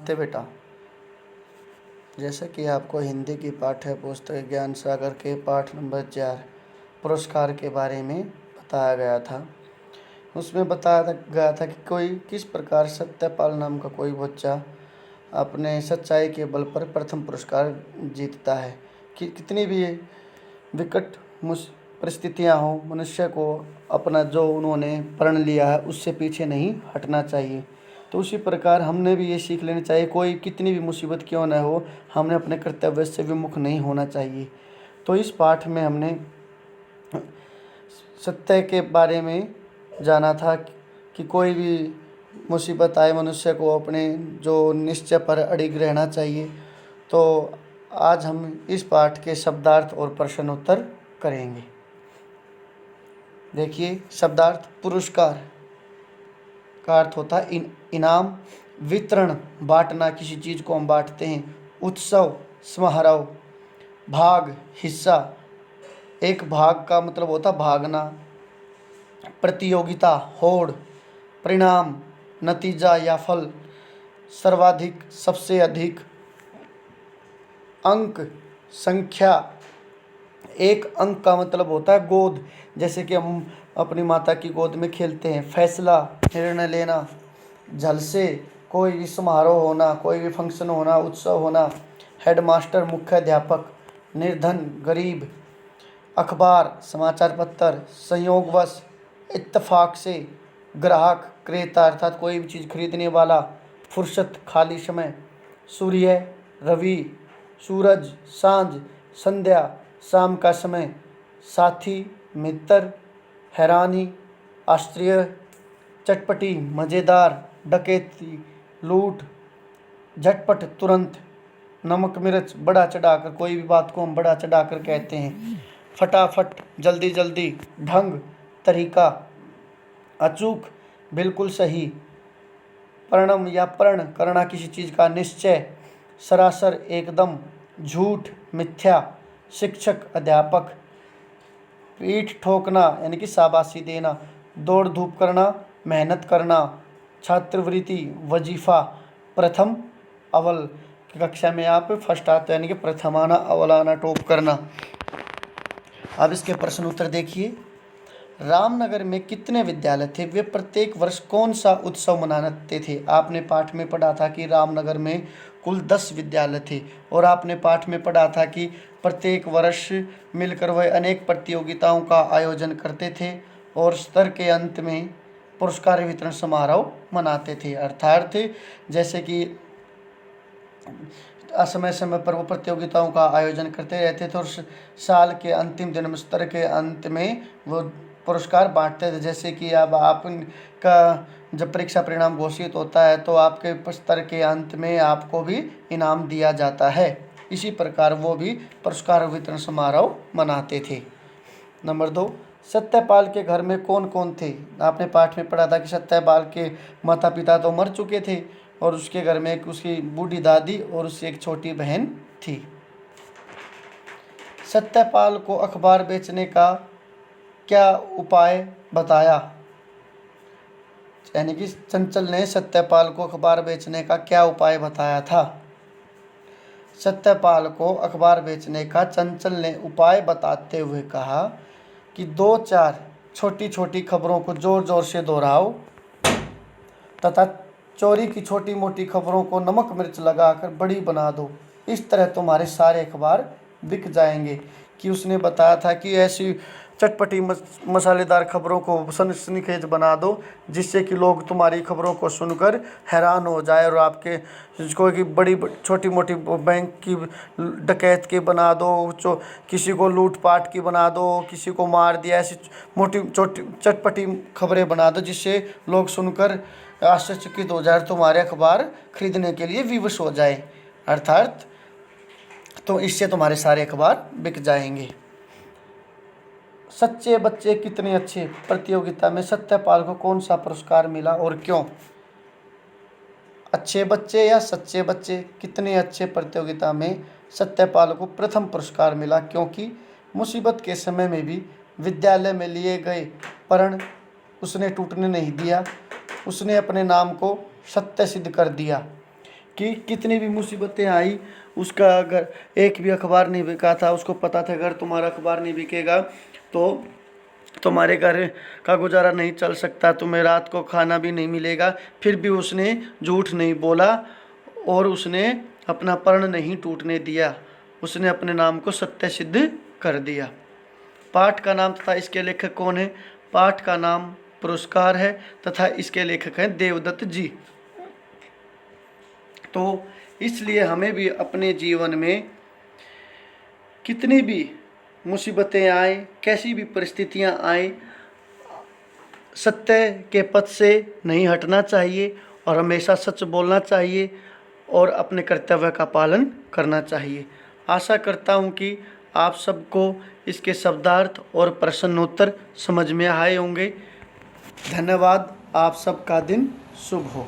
नमस्ते बेटा। जैसे कि आपको हिंदी की पाठ्य पुस्तक ज्ञान सागर के पाठ नंबर 4 पुरस्कार के बारे में बताया गया था। उसमें बताया गया था कि कोई किस प्रकार सत्यपाल नाम का कोई बच्चा अपने सच्चाई के बल पर प्रथम पुरस्कार जीतता है। कि कितनी भी विकट परिस्थितियाँ हों, मनुष्य को अपना जो उन्होंने प्रण लिया है उससे पीछे नहीं हटना चाहिए। तो उसी प्रकार हमने भी ये सीख लेनी चाहिए, कोई कितनी भी मुसीबत क्यों न हो, हमने अपने कर्तव्य से विमुख नहीं होना चाहिए। तो इस पाठ में हमने सत्य के बारे में जाना था कि कोई भी मुसीबत आए मनुष्य को अपने जो निश्चय पर अड़िग रहना चाहिए। तो आज हम इस पाठ के शब्दार्थ और प्रश्नोत्तर करेंगे। देखिए, शब्दार्थ पुरस्कार का अर्थ होता है इनाम, वितरण, बांटना, किसी चीज़ को हम बांटते हैं। उत्सव, समारोह, भाग, हिस्सा, एक भाग का मतलब होता भागना। प्रतियोगिता, होड़, परिणाम, नतीजा या फल, सर्वाधिक, सबसे अधिक, अंक, संख्या, एक अंक का मतलब होता है गोद, जैसे कि हम अपनी माता की गोद में खेलते हैं। फैसला, निर्णय लेना। झलसे, कोई भी समारोह होना, कोई भी फंक्शन होना, उत्सव होना। हेडमास्टर, मुख्य अध्यापक। निर्धन, गरीब। अखबार, समाचार पत्र। संयोगवश, इत्तेफाक से। ग्राहक, क्रेता अर्थात कोई भी चीज़ खरीदने वाला। फुर्सत, खाली समय। सूर्य, रवि। सूरज, सांझ। संध्या, शाम का समय। साथी, मित्र। हैरानी, आश्चर्य। चटपटी, मज़ेदार। डकैती, लूट। झटपट, तुरंत। नमक मिर्च, बढ़ा चढ़ाकर, कोई भी बात को हम बढ़ा चढ़ाकर कहते हैं। फटाफट, जल्दी जल्दी। ढंग, तरीका। अचूक, बिल्कुल सही। परिणम या प्रण, करना किसी चीज़ का निश्चय। सरासर, एकदम। झूठ, मिथ्या। शिक्षक, अध्यापक। पीठ ठोकना यानी कि शाबाशी देना। दौड़ धूप करना, मेहनत करना। छात्रवृत्ति, वजीफा। प्रथम, अव्वल, कक्षा में आप फर्स्ट आते यानी कि प्रथम आना, अव्वल आना, टॉप करना। अब इसके प्रश्न उत्तर देखिए। रामनगर में कितने विद्यालय थे? वे प्रत्येक वर्ष कौन सा उत्सव मनाते थे? आपने पाठ में पढ़ा था कि रामनगर में कुल 10 विद्यालय थे। और आपने पाठ में पढ़ा था कि प्रत्येक वर्ष मिलकर वह अनेक प्रतियोगिताओं का आयोजन करते थे और स्तर के अंत में पुरस्कार वितरण समारोह मनाते थे। अर्थात जैसे कि समय समय पर वो प्रतियोगिताओं का आयोजन करते रहते थे और साल के अंतिम दिन में, स्तर के अंत में वो पुरस्कार बांटते थे। जैसे कि अब आपका जब परीक्षा परिणाम घोषित होता है तो आपके स्तर के अंत में आपको भी इनाम दिया जाता है। इसी प्रकार वो भी पुरस्कार वितरण समारोह मनाते थे। नंबर 2, सत्यपाल के घर में कौन कौन थे? आपने पाठ में पढ़ा था कि सत्यपाल के माता पिता तो मर चुके थे और उसके घर में एक उसकी बूढ़ी दादी और उससे एक छोटी बहन थी। सत्यपाल को अखबार बेचने का क्या उपाय बताया? यानी कि चंचल ने सत्यपाल को अखबार बेचने का क्या उपाय बताया था? सत्यपाल को अखबार बेचने का चंचल ने उपाय बताते हुए कहा कि 2-4 छोटी छोटी खबरों को जोर जोर से दोहराओ तथा चोरी की छोटी मोटी खबरों को नमक मिर्च लगाकर बड़ी बना दो। इस तरह तुम्हारे सारे अखबार बिक जाएंगे। कि उसने बताया था कि ऐसी चटपटी मसालेदार खबरों को सनसनीखेज बना दो जिससे कि लोग तुम्हारी खबरों को सुनकर हैरान हो जाए और आपके कोई की बड़ी छोटी मोटी बैंक की डकैत की बना दो, किसी को लूटपाट की बना दो, किसी को मार दिया, ऐसी मोटी छोटी चटपटी खबरें बना दो जिससे लोग सुनकर आश्चर्यचकित हो जाए, तुम्हारे अखबार खरीदने के लिए विवश हो जाए। अर्थात तो इससे तुम्हारे सारे अखबार बिक जाएंगे। सच्चे बच्चे कितने अच्छे प्रतियोगिता में सत्यपाल को कौन सा पुरस्कार मिला और क्यों? अच्छे बच्चे या सच्चे बच्चे कितने अच्छे प्रतियोगिता में सत्यपाल को प्रथम पुरस्कार मिला क्योंकि मुसीबत के समय में भी विद्यालय में लिए गए प्रण उसने टूटने नहीं दिया। उसने अपने नाम को सत्य सिद्ध कर दिया। कि कितनी भी मुसीबतें आई, उसका अगर एक भी अखबार नहीं बिका था, उसको पता था अगर तुम्हारा अखबार नहीं बिकेगा तो तुम्हारे घर का गुजारा नहीं चल सकता, तुम्हें रात को खाना भी नहीं मिलेगा। फिर भी उसने झूठ नहीं बोला और उसने अपना प्रण नहीं टूटने दिया, उसने अपने नाम को सत्य सिद्ध कर दिया। पाठ का नाम तथा इसके लेखक कौन है? पाठ का नाम पुरस्कार है तथा इसके लेखक हैं देवदत्त जी। तो इसलिए हमें भी अपने जीवन में कितनी भी मुसीबतें आए, कैसी भी परिस्थितियां आए, सत्य के पथ से नहीं हटना चाहिए और हमेशा सच बोलना चाहिए और अपने कर्तव्य का पालन करना चाहिए। आशा करता हूँ कि आप सबको इसके शब्दार्थ और प्रश्नोत्तर समझ में आए होंगे। धन्यवाद। आप सबका दिन शुभ हो।